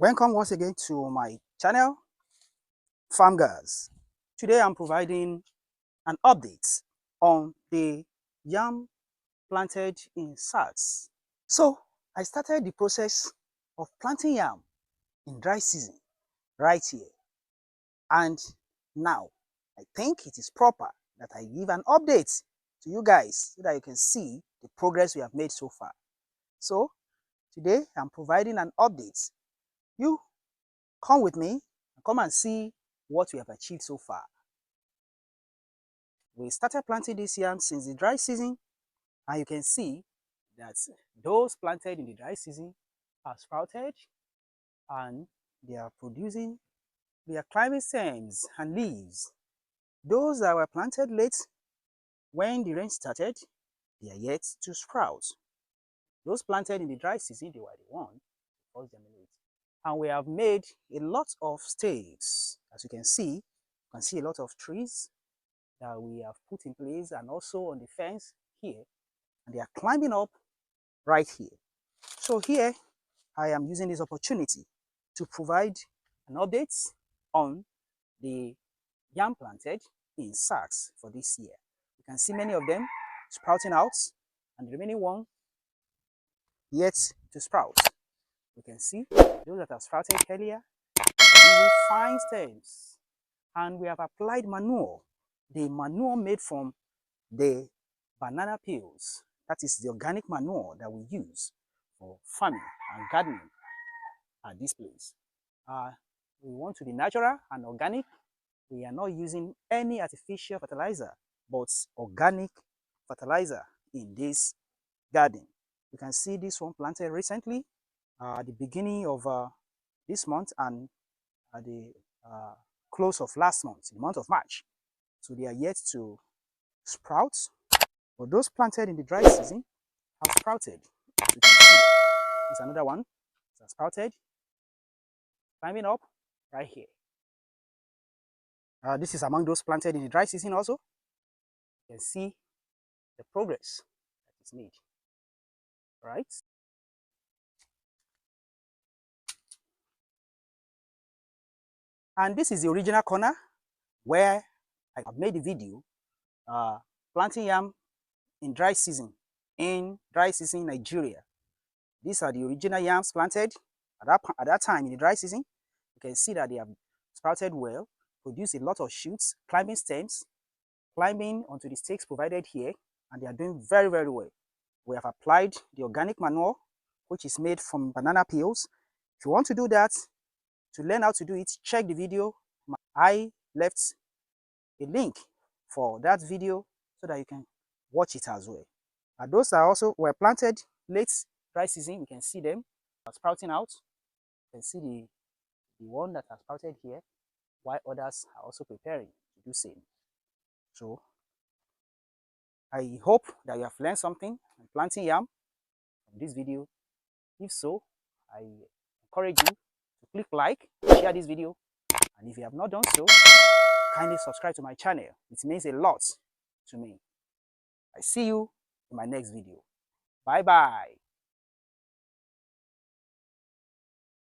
Welcome once again to my channel, Farm Guys. Today I'm providing an update on the yam planted in sacks. So I started the process of planting yam in dry season right here, and now I think it is proper that I give an update to you guys so that you can see the progress we have made so far. So today I'm providing an update. You come with me and come and see what we have achieved so far. We started planting this yam since the dry season, and you can see that those planted in the dry season are sprouted and they are producing, they are climbing stems and leaves. Those that were planted late when the rain started, they are yet to sprout. Those planted in the dry season, they were the ones to first germinate. And we have made a lot of stakes. As you can see a lot of trees that we have put in place, and also on the fence here, and they are climbing up right here. So here I am using this opportunity to provide an update on the yam planted in sacks for this year. You can see many of them sprouting out, and the remaining one yet to sprout. You can see those that have sprouted earlier using fine stems, and we have applied manure, the manure made from the banana peels. That is the organic manure that we use for farming and gardening at this place. We want to be natural and organic. We are not using any artificial fertilizer, but organic fertilizer in this garden. You can see this one planted recently at the beginning of this month and at the close of last month, the month of March. So they are yet to sprout, but those planted in the dry season have sprouted. So you can see there's another one that sprouted, climbing up right here. This is among those planted in the dry season also. You can see the progress that is made, right? And this is the original corner where I have made the video planting yam in dry season in Nigeria. These are the original yams planted at that time in the dry season. You can see that they have sprouted well, produced a lot of shoots, climbing stems, climbing onto the stakes provided here, and they are doing very, very well. We have applied the organic manure, which is made from banana peels. If you want to do that, to learn how to do it, check the video. I left a link for that video so that you can watch it as well. Those are also were planted late dry season. You can see them sprouting out. You can see the one that has sprouted here, while others are also preparing to do same. So I hope that you have learned something on planting yam from this video. If so, I encourage you to click like, share this video, and if you have not done so, kindly subscribe to my channel. It means a lot to me. I see you in my next video. Bye bye.